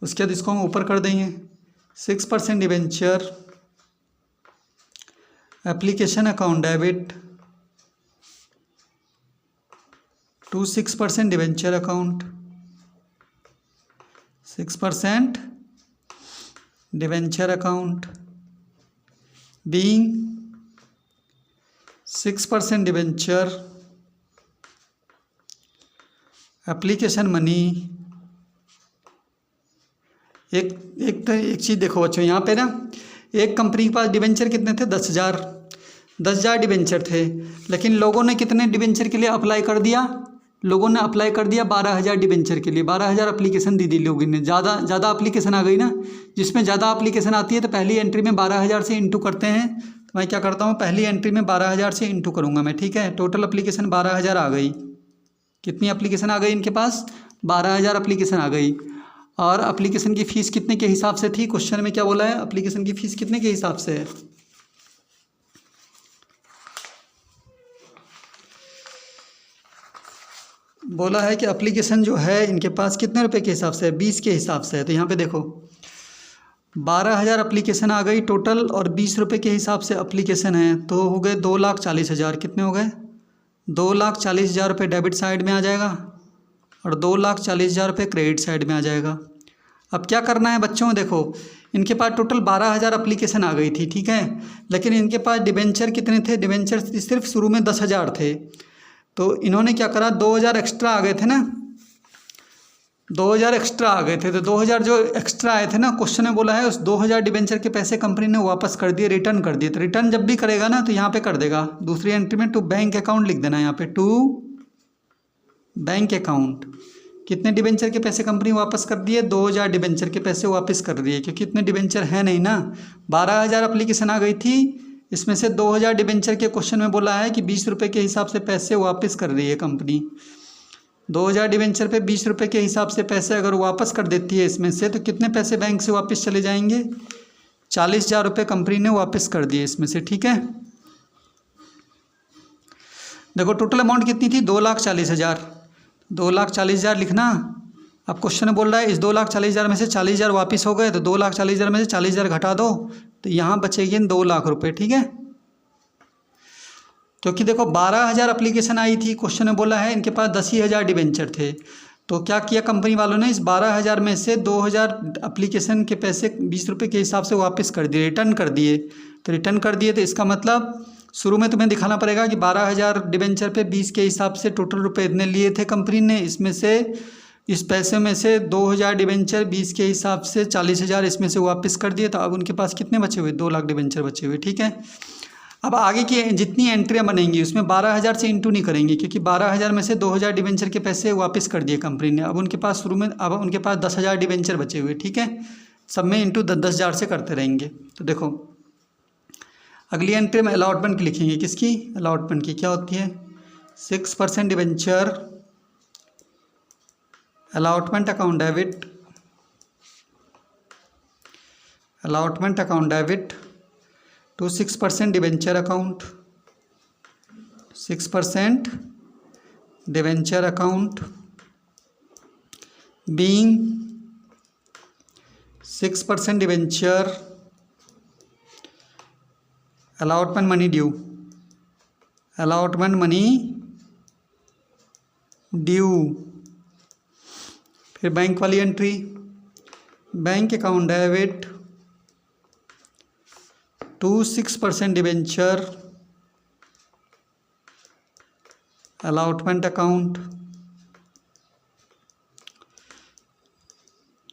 उसके बाद इसको हम ऊपर कर देंगे 6% debenture application account debit to 6% debenture account, 6% debenture account being 6% debenture application money. एक चीज़ देखो बच्चों, यहाँ पे ना एक कंपनी के पास डिवेंचर कितने थे? 10,000 डिवेंचर थे, लेकिन लोगों ने कितने डिवेंचर के लिए अप्लाई कर दिया? लोगों ने अप्लाई कर दिया 12,000 डिवेंचर के लिए। 12,000 एप्लीकेशन दी लोगों ने, ज़्यादा एप्लीकेशन आ गई ना। जिसमें ज़्यादा एप्लीकेशन आती है तो पहली एंट्री में 12,000 से इंटू करते हैं। तो मैं क्या करता हूँ, पहली एंट्री में 12,000 से इंटू करूँगा मैं, ठीक है। टोटल एप्लीकेशन 12,000 आ गई। कितनी एप्लीकेशन आ गई इनके पास? 12,000 एप्लीकेशन आ गई। और एप्लीकेशन की फ़ीस कितने के हिसाब से थी? क्वेश्चन में क्या बोला है? एप्लीकेशन की फ़ीस कितने के हिसाब से है? बोला है कि एप्लीकेशन जो है इनके पास कितने रुपए के हिसाब से है? 20 के हिसाब से है। तो यहाँ पे देखो 12,000 एप्लीकेशन आ गई टोटल और 20 रुपये के हिसाब से एप्लीकेशन है, तो हो गए 2,40,000। कितने हो गए? 2,40,000 रुपये डेबिट साइड में आ जाएगा और 2,40,000 रुपये क्रेडिट साइड में आ जाएगा। अब क्या करना है बच्चों, देखो इनके पास टोटल 12,000 एप्लीकेशन आ गई थी, ठीक है। लेकिन इनके पास डिवेंचर कितने थे? डिवेंचर सिर्फ शुरू में 10,000 थे। तो इन्होंने क्या करा, 2,000 एक्स्ट्रा आ गए थे ना, 2,000 एक्स्ट्रा आ गए थे। तो 2,000 जो एक्स्ट्रा आए थे ना, क्वेश्चन में बोला है उस 2,000 डिवेंचर के पैसे कंपनी ने वापस कर दिए, रिटर्न कर दिए। तो रिटर्न जब भी करेगा ना तो यहाँ पे कर देगा, दूसरी एंट्री में टू बैंक अकाउंट लिख देना, यहाँ पे टू बैंक अकाउंट। कितने डिवेंचर के पैसे कंपनी वापस कर दिए? 2,000 डिवेंचर के पैसे वापस कर दिए, क्योंकि इतने डिवेंचर है नहीं ना। 12,000 एप्लीकेशन आ गई थी, इसमें से 2,000 डिवेंचर के क्वेश्चन में बोला है कि 20 रुपये के हिसाब से पैसे वापस कर रही है कंपनी। 2,000 डिवेंचर पे 20 रुपये के हिसाब से पैसे अगर वापस कर देती है इसमें से, तो कितने पैसे बैंक से वापस चले जाएंगे? 40,000 रुपये कंपनी ने वापस कर दिए इसमें से, ठीक है। देखो टोटल अमाउंट कितनी थी? 2,40,000। 2,40,000 लिखना। अब क्वेश्चन में बोल रहा है इस 2,40,000 में से 40,000 वापस हो गए, तो 2,40,000 में से 40,000 घटा दो तो यहाँ बचेगी 2 लाख रुपये, ठीक है। क्योंकि देखो 12,000 एप्लीकेशन आई थी, क्वेश्चन में बोला है इनके पास 10,000 डिवेंचर थे। तो क्या किया कंपनी वालों ने, इस 12,000 में से 2,000 एप्लीकेशन के पैसे 20 रुपये के हिसाब से वापस कर दिए, रिटर्न कर दिए। तो रिटर्न कर दिए तो इसका मतलब शुरू में तुम्हें दिखाना पड़ेगा कि 12,000 डिवेंचर पे 20 के हिसाब से टोटल रुपए इतने लिए थे कंपनी ने। इसमें से इस पैसे में से 2,000 डिवेंचर 20 के हिसाब से 40,000 इसमें से वापस कर दिए। तो अब उनके पास कितने बचे हुए? 2 लाख डिवेंचर बचे हुए, ठीक है। अब आगे की जितनी एंट्रियाँ बनेंगी उसमें 12,000 से इंटू नहीं करेंगे, क्योंकि 12,000 में से 2,000 डिवेंचर के पैसे वापस कर दिए कंपनी ने। अब उनके पास शुरू में अब उनके पास 10,000 डिवेंचर बचे हुए, ठीक है। सब में इंटू 10,000 से करते रहेंगे। तो देखो अगली एंट्री में अलॉटमेंट की लिखेंगे। किसकी? अलॉटमेंट की। क्या होती है? 6% debenture allotment account debit to 6% debenture account, 6% debenture account being 6% debenture allotment money due, फिर बैंक वाली entry, bank account debit to 6% debenture allotment account.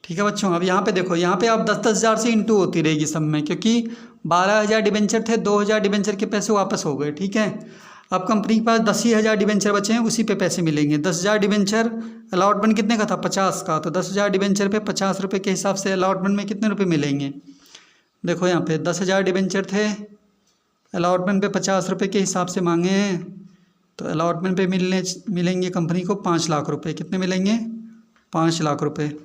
ठीक है बच्चों, अब यहाँ पे देखो, यहाँ पे आप 10-10 हज़ार से इंटू होती रहेगी सब में, क्योंकि 12,000 डिबेंचर थे, 2,000 डिबेंचर के पैसे वापस हो गए। ठीक है, अब कंपनी के पास 10,000 डिबेंचर बचे हैं, उसी पे पैसे मिलेंगे। 10,000 डिबेंचर अलॉटमेंट कितने का था, 50 का, तो 10,000 डिबेंचर पे 50 रुपये के हिसाब से अलॉटमेंट में कितने रुपये मिलेंगे। देखो यहाँ पे 10,000 डिबेंचर थे, अलॉटमेंट पे 50 रुपये के हिसाब से मांगे हैं, तो अलॉटमेंट पे मिलेंगे कंपनी को 5 लाख रुपये। कितने मिलेंगे, 5 लाख रुपये।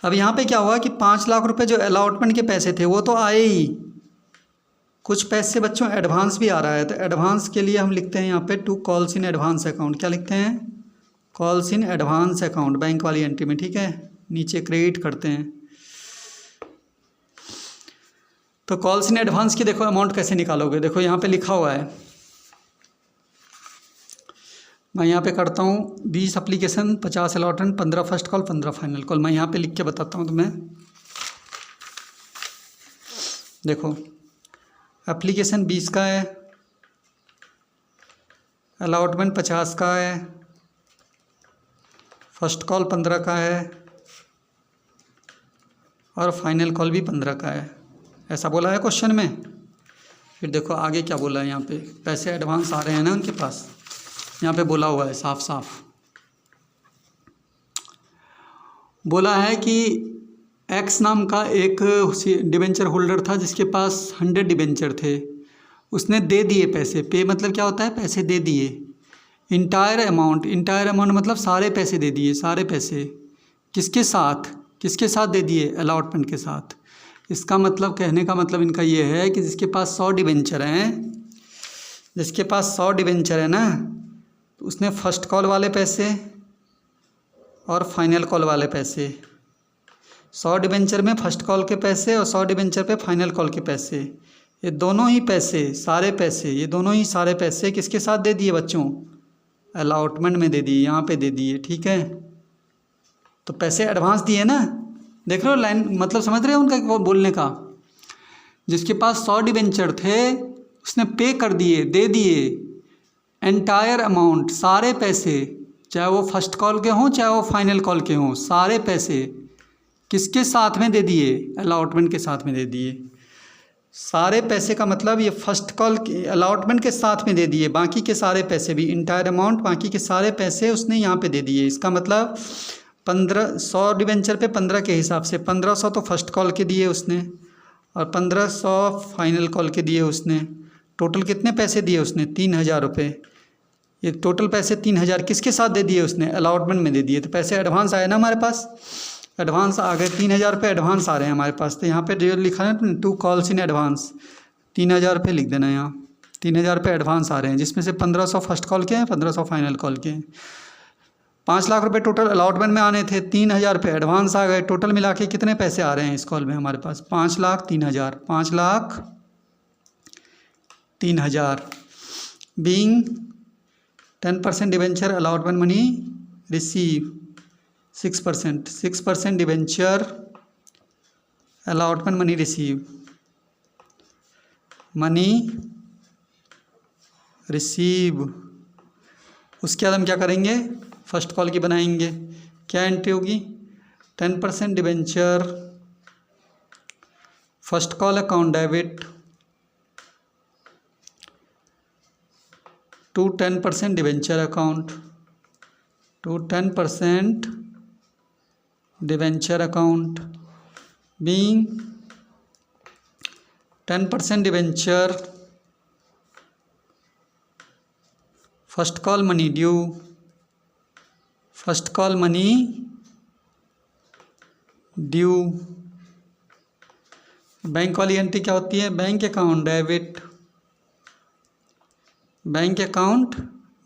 अब यहाँ पे क्या हुआ कि 5 लाख रुपए जो अलॉटमेंट के पैसे थे वो तो आए ही, कुछ पैसे बच्चों एडवांस भी आ रहा है, तो एडवांस के लिए हम लिखते हैं यहाँ पे to calls in advance account. क्या लिखते हैं, calls in advance account, bank वाली एंट्री में। ठीक है, नीचे क्रेडिट करते हैं। तो कॉल्स इन एडवांस की देखो अमाउंट कैसे निकालोगे, देखो यहाँ पे लिखा हुआ है, मैं यहाँ पे करता हूँ 20 application, 50 allotment, 15 first call, 15 final call. मैं यहाँ पे लिख के बताता हूँ तुम्हें। देखो एप्लीकेशन 20 का है, अलॉटमेंट 50 का है, फर्स्ट कॉल 15 का है और फाइनल कॉल भी 15 का है, ऐसा बोला है क्वेश्चन में। फिर देखो आगे क्या बोला है, यहाँ पे पैसे एडवांस आ रहे हैं ना उनके पास, यहाँ पे बोला हुआ है साफ साफ, बोला है कि एक्स नाम का एक डिबेंचर होल्डर था जिसके पास 100 डिबेंचर थे, उसने दे दिए पैसे, पे मतलब क्या होता है, पैसे दे दिए। इंटायर अमाउंट मतलब सारे पैसे दे दिए, सारे पैसे किसके साथ दे दिए, अलॉटमेंट के साथ। इसका मतलब, कहने का मतलब इनका ये है कि जिसके पास 100 डिबेंचर हैं, जिसके पास 100 डिबेंचर है ना, तो उसने फर्स्ट कॉल वाले पैसे और फाइनल कॉल वाले पैसे, 100 डिबेंचर में फर्स्ट कॉल के पैसे और 100 डिबेंचर पे फाइनल कॉल के पैसे, ये दोनों ही पैसे, सारे पैसे, ये दोनों ही सारे पैसे किसके साथ दे दिए बच्चों, अलॉटमेंट में दे दिए, यहाँ पे दे दिए। ठीक है, तो पैसे एडवांस दिए ना, देख रहे हो लाइन, मतलब समझ रहे हो उनका बोलने का। जिसके पास 100 डिबेंचर थे उसने पे कर दिए, दे दिए एंटायर अमाउंट, सारे पैसे, चाहे वो फर्स्ट कॉल के हों चाहे वो फाइनल कॉल के हों, सारे पैसे किसके साथ में दे दिए, अलॉटमेंट के साथ में दे दिए। सारे पैसे का मतलब ये फर्स्ट कॉल के अलॉटमेंट के साथ में दे दिए, बाकी के सारे पैसे भी, इंटायर अमाउंट, बाकी के सारे पैसे उसने यहाँ पे दे दिए। इसका मतलब 100 डिबेंचर पे 15 के हिसाब से 1500 तो फर्स्ट कॉल के दिए उसने और 1500 फाइनल कॉल के दिए उसने। टोटल कितने पैसे दिए उसने, 3,000 रुपये। ये टोटल पैसे 3,000 किसके साथ दे दिए उसने, अलॉटमेंट में दे दिए। तो पैसे एडवांस आए ना हमारे पास, एडवांस आ गए, 3,000 रुपये एडवांस आ रहे हैं हमारे पास। तो यहाँ पे जो लिखा है ना, टू कॉल्स इन एडवांस, 3,000 रुपये लिख देना यहाँ, 3,000 रुपये एडवांस आ रहे हैं, जिसमें से 1,500 फर्स्ट कॉल के हैं, 1,500 फाइनल कॉल के हैं। 5 लाख रुपए टोटल अलॉटमेंट में आने थे, 3,000 रुपये एडवांस आ गए। टोटल मिला के कितने पैसे आ रहे हैं इस कॉल में हमारे पास, 5,03,000, 5,03,000 being 10% debenture allotment money receive 6% debenture allotment money receive. उसके बाद हम क्या करेंगे, फर्स्ट कॉल की बनाएंगे। क्या एंट्री होगी, 10% debenture first call account debit to 10% debenture account, to 10% debenture account being 10% debenture first call money due, first call money due. Bank वाली एंट्री क्या होती है? Bank account debit, bank account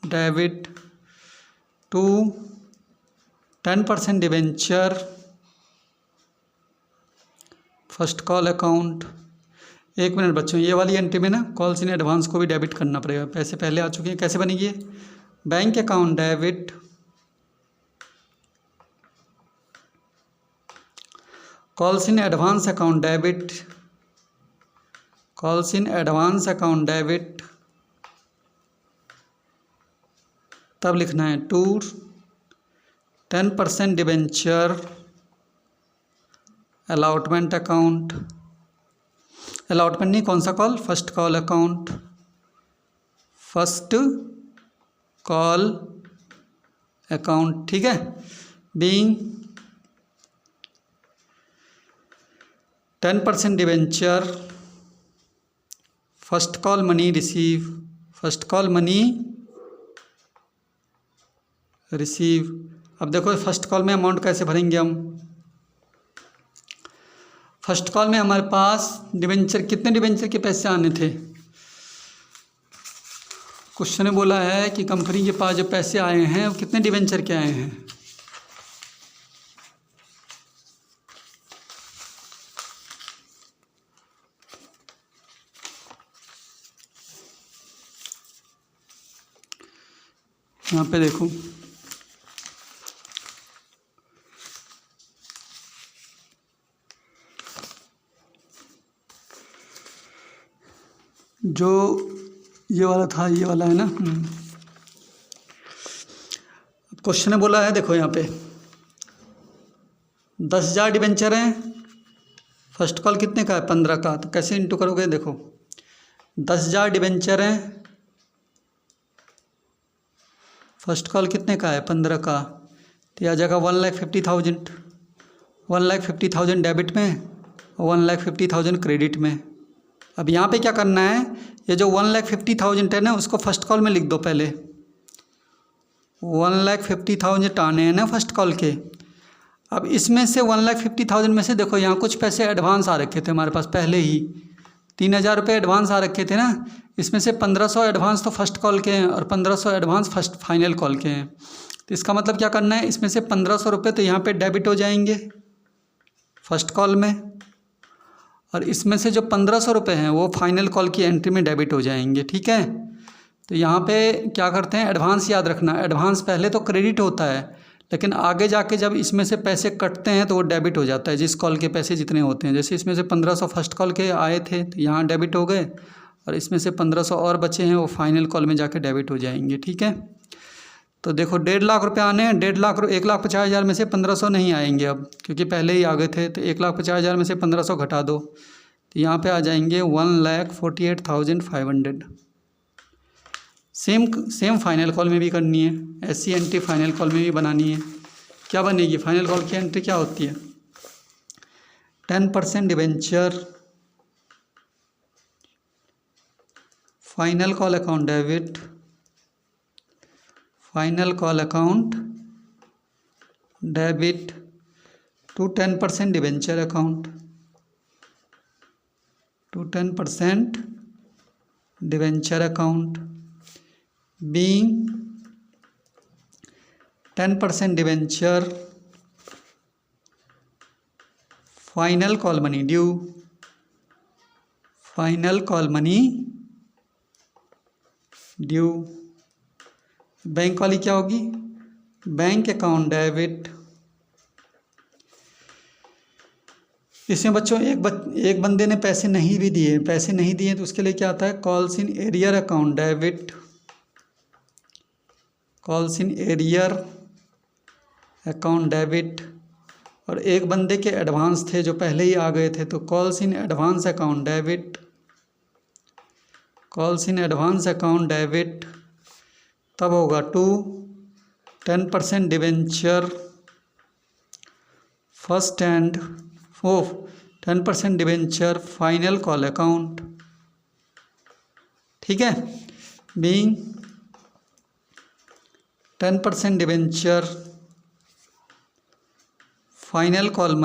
debit to 10% debenture first call account. एक minute बच्चों, ये वाली entry में ना कॉल्स इन एडवांस को भी डेबिट करना पड़ेगा, पैसे पहले आ चुके हैं। कैसे बनेगी ये? Bank account debit calls in advance account debit, calls in advance account debit, तब लिखना है to 10% debenture allotment account, allotment नहीं, कौन सा call? First call account, first call account. ठीक है, being 10% debenture first call money receive, first call money receive. अब देखो फर्स्ट कॉल में अमाउंट कैसे भरेंगे हम? फर्स्ट कॉल में हमारे पास डिबेंचर, कितने डिबेंचर के पैसे आने थे? क्वेश्चन ने बोला है कि कंपनी के पास जो पैसे आए हैं वो कितने डिबेंचर के आए हैं? यहाँ पे देखो, जो ये वाला था, ये वाला है ना। क्वेश्चन ने बोला है, देखो यहाँ पे 10,000 डिबेंचर हैं, फर्स्ट कॉल कितने का है? 15 का। तो कैसे इंटू करोगे? देखो 10,000 डिबेंचर हैं, फर्स्ट कॉल कितने का है? 15 का। तो आ जाएगा 1,50,000, 1,50,000 डेबिट में और 1,50,000 क्रेडिट में। अब यहाँ पे क्या करना है, ये जो 1,50,000 है ना उसको फर्स्ट कॉल में लिख दो पहले। 1,50,000 आने हैं ना फर्स्ट कॉल के। अब इसमें से 1,50,000 में से देखो यहाँ कुछ पैसे एडवांस आ रखे थे हमारे पास पहले ही, 3,000 रुपये एडवांस आ रखे थे ना। इसमें से 1,500 एडवांस तो फर्स्ट कॉल के हैं और 1,500 एडवांस फर्स्ट फाइनल कॉल के हैं। तो इसका मतलब क्या करना है, इसमें से 1,500 रुपये तो यहाँ पे डेबिट हो जाएंगे फर्स्ट कॉल में, और इसमें से जो 1,500 रुपये हैं वो फाइनल कॉल की एंट्री में डेबिट हो जाएंगे। ठीक है, तो यहाँ पे क्या करते हैं, एडवांस याद रखना, एडवांस पहले तो क्रेडिट होता है लेकिन आगे जाके जब इसमें से पैसे कटते हैं तो वो डेबिट हो जाता है, जिस कॉल के पैसे जितने होते हैं। जैसे इसमें से 1,500 फर्स्ट कॉल के आए थे तो यहाँ डेबिट हो गए, और इसमें से 1,500 और बचे हैं वो फाइनल कॉल में जाके डेबिट हो जाएंगे। ठीक है, तो देखो 1.5 लाख रुपये आने हैं, 1,50,000 में से 1,500 नहीं आएंगे अब, क्योंकि पहले ही आ गए थे। तो 1,50,000 में से 1,500 घटा दो तो यहाँ पे आ जाएंगे 1,48,500। सेम फाइनल कॉल में भी करनी है, ऐसी एंट्री फाइनल कॉल में भी बनानी है। क्या बनेगी फाइनल कॉल की एंट्री? क्या होती है? 10% debenture final call account debit, final call account debit to 10% debenture account, to 10% debenture account, being 10% debenture final call money due, final call money due. Bank वाली क्या होगी? Bank account debit. इसमें बच्चों एक बंदे ने पैसे नहीं भी दिए, पैसे नहीं दिए तो उसके लिए क्या आता है, calls in arrear account debit, calls in arrear account debit. और एक बंदे के एडवांस थे जो पहले ही आ गए थे तो calls in advance account debit, calls in advance account debit. तब होगा to 10% debenture first and 10% debenture final call account. ठीक है, being 10% debenture, final call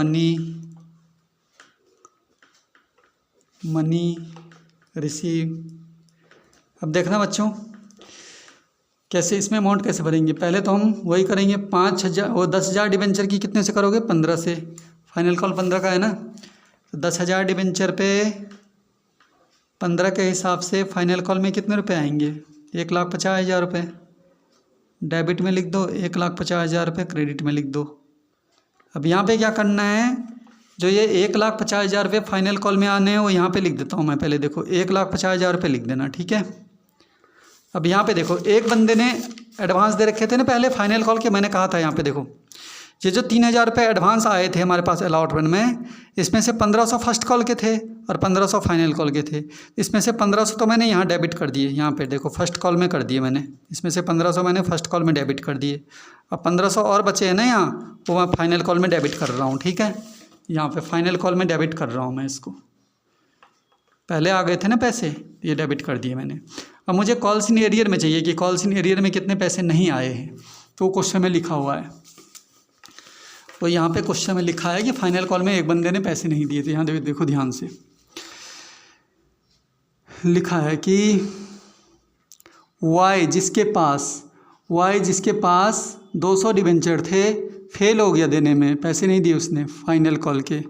money receive. अब देखना बच्चों कैसे इसमें अमाउंट कैसे भरेंगे। पहले तो हम वही करेंगे 5,000 और 10,000 डिबेंचर की कितने से करोगे, 15 से। फाइनल कॉल 15 का है ना, तो 10,000 डिबेंचर पे 15 के हिसाब से फाइनल कॉल में कितने रुपए आएंगे, 1,50,000 रुपये। डेबिट में लिख दो 1,50,000 रुपये, क्रेडिट में लिख दो। अब यहाँ पे क्या करना है, जो ये 1,50,000 रुपये फाइनल कॉल में आने हैं वो यहाँ पे लिख देता हूँ मैं। पहले देखो 1,50,000 रुपये लिख देना, ठीक है। अब यहाँ पे देखो एक बंदे ने एडवांस दे रखे थे ना पहले फाइनल कॉल के, मैंने कहा था यहाँ पे देखो ये जो 3,000 रुपये एडवांस आए थे हमारे पास अलॉटमेंट में, इसमें से 1,500 फर्स्ट कॉल के थे और 1,500 फाइनल कॉल के थे। इसमें से 1,500 तो मैंने यहाँ डेबिट कर दिए, यहाँ पे देखो फर्स्ट कॉल में कर दिए मैंने। इसमें से 1,500 मैंने फर्स्ट कॉल में डेबिट कर दिए। अब 1,500 और बचे हैं ना यहाँ, वो मैं फाइनल कॉल में डेबिट कर रहा हूँ, ठीक है। यहाँ पे फाइनल कॉल में डेबिट कर रहा हूँ मैं इसको। पहले आ गए थे ना पैसे, ये डेबिट कर दिए मैंने। अब मुझे कॉल्स इन एरियर में चाहिए कि कॉल्स इन एरियर में कितने पैसे नहीं आए हैं, तो क्वेश्चन में लिखा हुआ है। तो यहाँ पे क्वेश्चन में लिखा है कि फाइनल कॉल में एक बंदे ने पैसे नहीं दिए थे। यहाँ देखो ध्यान से लिखा है कि वाई जिसके पास 200 डिबेंचर थे, फेल हो गया देने में, पैसे नहीं दिए उसने फाइनल कॉल के।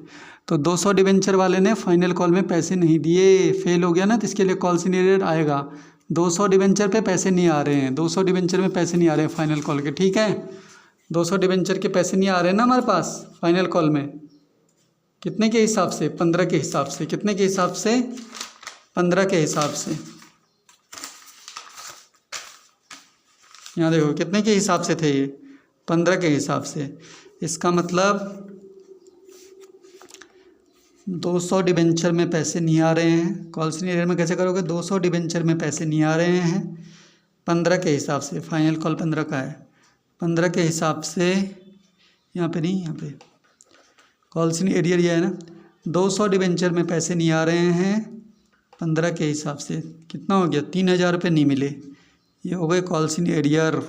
तो 200 डिबेंचर वाले ने फाइनल कॉल में पैसे नहीं दिए, फेल हो गया ना, तो इसके लिए कॉल्स इन एरियर आएगा। 200 डिबेंचर पे पैसे नहीं आ रहे हैं, 200 डिबेंचर में पैसे नहीं आ रहे हैं फाइनल कॉल के, ठीक है। 200 डिबेंचर के पैसे नहीं आ रहे हैं ना हमारे पास फाइनल कॉल में। कितने के हिसाब से, 15 के हिसाब से। कितने के हिसाब से, 15 के हिसाब से। यहाँ देखो कितने के हिसाब से थे ये, 15 के हिसाब से। इसका मतलब 200 डिबेंचर में पैसे नहीं आ रहे हैं। कॉल्स इन एरियर में कैसे करोगे, 200 डिबेंचर में पैसे नहीं आ रहे हैं 15 के हिसाब से। फाइनल कॉल 15 का है, 15 के हिसाब से। यहाँ पे नहीं, यहाँ पे कॉल्स इन एरियर ये है ना, 200 डिबेंचर में पैसे नहीं आ रहे हैं 15 के हिसाब से। कितना हो गया, 3,000 रुपये नहीं मिले, ये हो गए कॉल्स इन एरियर।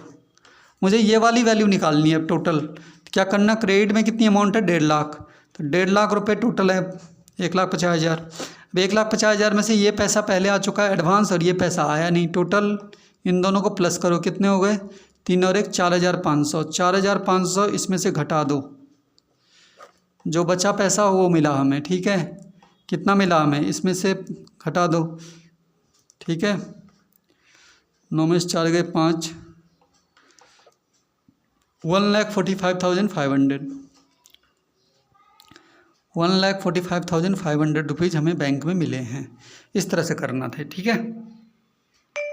मुझे ये वाली वैल्यू निकालनी है अब टोटल। क्या करना, क्रेडिट में कितनी अमाउंट है, 1.5 लाख, तो 1.5 लाख रुपये टोटल है 1,50,000। अब 1,50,000 में से ये पैसा पहले आ चुका है एडवांस और ये पैसा आया नहीं। टोटल इन दोनों को प्लस करो, कितने हो गए, 3 और 1 4,500। 4,500 इसमें से घटा दो, जो बचा पैसा वो मिला हमें, ठीक है। कितना मिला हमें, इसमें से घटा दो, ठीक है। 9 में से 4 गए 5, 1,45,500 1,45,500 रुपीज़ हमें बैंक में मिले हैं। इस तरह से करना था, ठीक है।